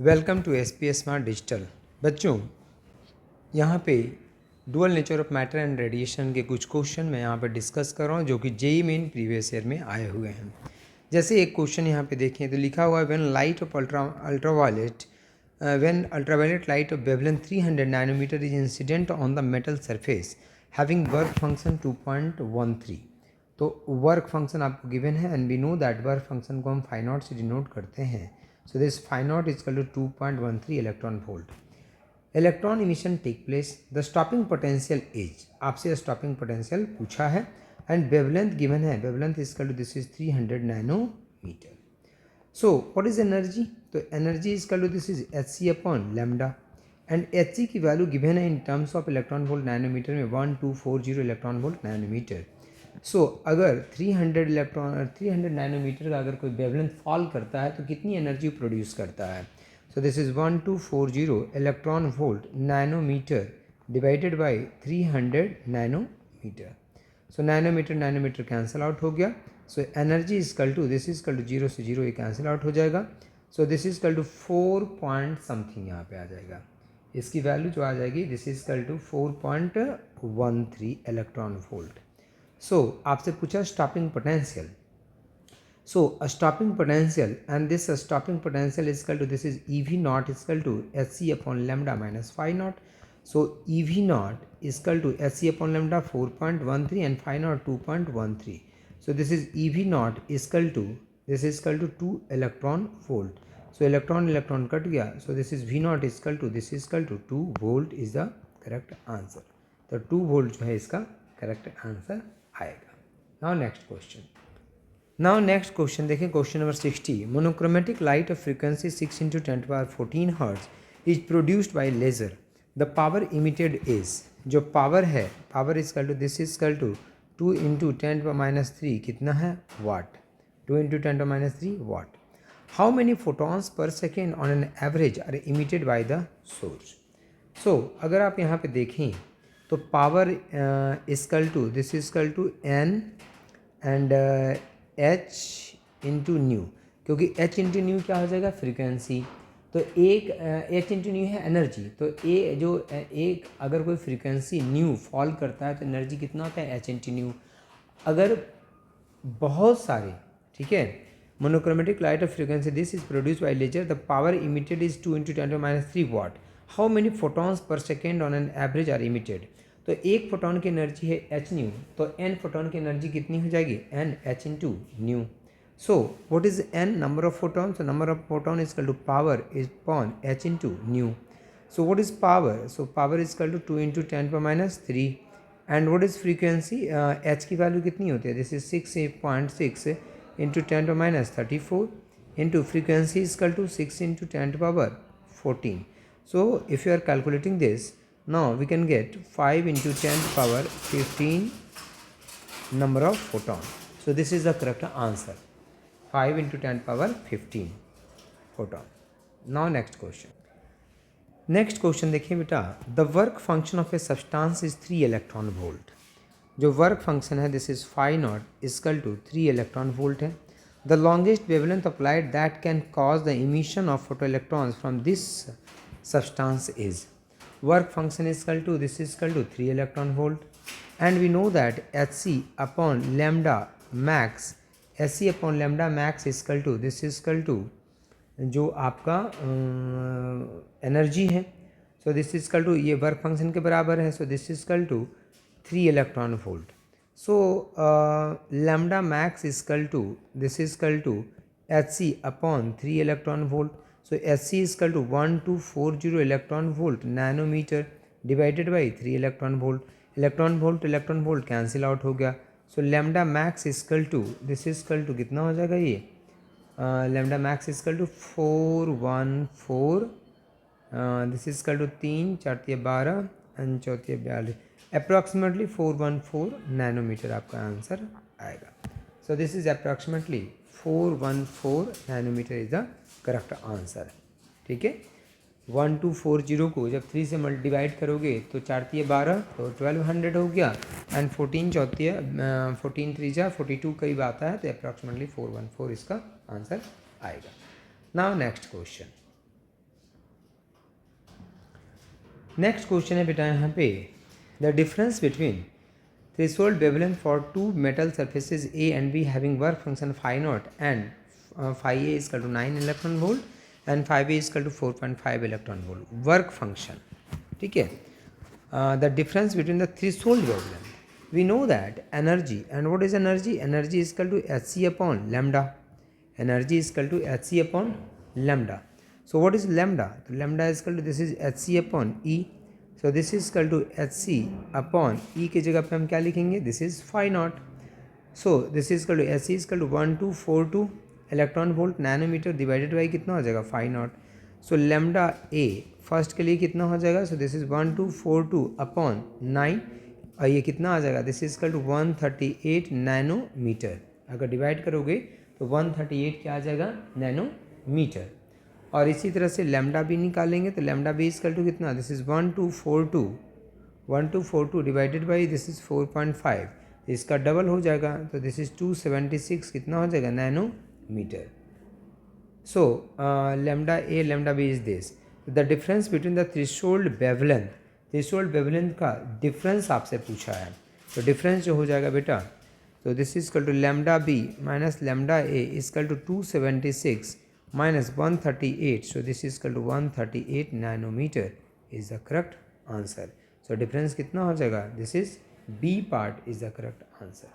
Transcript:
Welcome to SPS smart digital. बच्चों, यहाँ पे dual nature of matter and radiation के कुछ क्वेश्चन मैं यहाँ पे डिस्कस कर रहा हूँ जो कि जेईई मेन प्रीवियस ईयर में आए हुए हैं। जैसे एक क्वेश्चन यहाँ पे देखें तो लिखा हुआ है when light of ultraviolet light of wavelength 300 nanometer is incident on the metal surface having work function 2.13। तो वर्क फंक्शन आपको गिवन है and we know that work function को हम फाई नॉट से डिनोट करते हैं। So this phi naught is equal to 2.13 electron volt. Electron emission take place. The stopping potential is, आपसे stopping potential पूछा है and wavelength given है, wavelength is equal to this is 300 nanometer. So what is energy? तो energy is equal to this is hc upon lambda and hc की value given है in terms of electron volt nanometer में 1240 electron volt nanometer. अगर 300 nanometre का अगर कोई wavelength fall करता है तो कितनी एनर्जी प्रोड्यूस करता है? This is 1240 electron volt nanometre divided by 300 nanometer. Nanometer cancel out हो गया। Energy is equal to this is equal to 0 से 0 ये कैंसिल आउट हो जाएगा। This is equal to 4 point something यहाँ पे आ जाएगा। इसकी वैल्यू जो आ जाएगी this is equal to 4.13 electron volt. आपसे पूछा stopping potential. Stopping potential and this stopping potential is equal to this is EV naught is equal to HC upon lambda minus phi naught. EV naught is equal to HC upon lambda 4.13 and phi naught 2.13। This is EV naught is equal to this is equal to 2 electron volt. Electron cut गया। This is V naught is equal to this is equal to 2 volt is the correct answer. तो 2 volt जो है इसका correct answer आएगा। Now next question देखें, question number 60। Monochromatic light of frequency 6 × 10⁻14 hertz is produced by laser. The power emitted is, जो power है, power is equal to this is equal to 2 × 10⁻³ कितना है? Watt. 2 × 10⁻³ watt. How many photons per second on an average are emitted by the source. अगर आप यहाँ पे देखें तो power is equal to this is equal to n and h into new, क्योंकि h into new क्या हो जाएगा? फ्रीक्वेंसी। तो एक h इंटू न्यू है एनर्जी। तो एक अगर कोई फ्रीक्वेंसी न्यू फॉल करता है तो एनर्जी कितना होता है? h into nu. अगर बहुत सारे, ठीक है, monochromatic light of frequency this is produce by laser, the power emitted is 2 × 10⁻³ watt. How many photons per second on an average are emitted. तो एक फोटोन की एनर्जी है h न्यू, तो n फोटोन की एनर्जी कितनी हो जाएगी? n h into nu. What is n? Number of photon. Number of photon is equal to power is upon h into nu. What is power? Power is equal to 2 × 10⁻³ and what is frequency? h की value कितनी होती है? This is 6.6 × 10⁻34 into frequency is equal to 6 × 10⁻14। If you are calculating this, now we can get 5 × 10⁻15 number of photon. This is the correct answer, 5 × 10⁻15 photon. Now next question देखिए बेटा, the work function of a substance is 3 electron volt. जो work function है this is phi naught is equal to 3 electron volt है। The longest wavelength of light that can cause the emission of photoelectrons from this substance is, work function is equal to this is equal to 3 electron volt and we know that hc upon lambda max is equal to this is equal to जो आपका energy है। This is equal to, ये work function के बराबर है। This is equal to 3 electron volt. Lambda max is equal to this is equal to hc upon 3 electron volt. HC is equal to 1240 electron volt nanometre divided by 3 electron volt. Electron volt cancel out हो गया। Lambda max is equal to this is equal to कितना हो जाएगा? ये lambda max is equal to 414, this is equal to 3 4 12 and 4 42, approximately 414 nanometer आपका answer आएगा। This is approximately 414 nanometer is the correct answer. ठीक है, 1240 को जब 3 से डिवाइड करोगे तो 4 3 12 तो 1200 हो गया एंड 14 14 3 42 करीब आता है, तो अप्रॉक्सीमेटली 414 इसका आंसर आएगा। Now next question, next question है बेटा यहाँ पे, the difference between threshold wavelength for two metal surfaces A and B having work function phi naught and phi A is equal to 9 electron volt and phi B is equal to 4.5 electron volt. Work function, ठीक है. The difference between the threshold wavelength. We know that energy, and what is energy? Energy is equal to hc upon lambda. Energy is equal to hc upon lambda. So what is lambda? Lambda is equal to, this is hc upon E. So this is equal to H C upon E के जगह पे हम क्या लिखेंगे, this is phi naught. So this is equal to H C is equal to 1242 electron volt nanometre divided by कितना हो जाएगा, phi naught. So lambda A first के लिए कितना हो जाएगा, सो दिस इज 1242 अपॉन 9 और ये कितना आ जाएगा, this is equal to 138 nanometer. अगर डिवाइड करोगे तो 138 क्या आ जाएगा, नैनोमीटर. और इसी तरह से लेमडा भी निकालेंगे तो लेमडा बी इजकल टू कितना, this is 1242 divided by this is 4.5, इसका डबल हो जाएगा तो दिस इज़ 276 कितना हो जाएगा, nanometer. So lambda A lambda B is this. The difference between the threshold wavelength का डिफरेंस आपसे पूछा है, तो डिफरेंस जो हो जाएगा बेटा, तो this is equal to lambda B minus lambda A is equal to 276 minus 138. So this is equal to 138 nanometer is the correct answer. So difference कितना हो जाएगा, this is B part is the correct answer.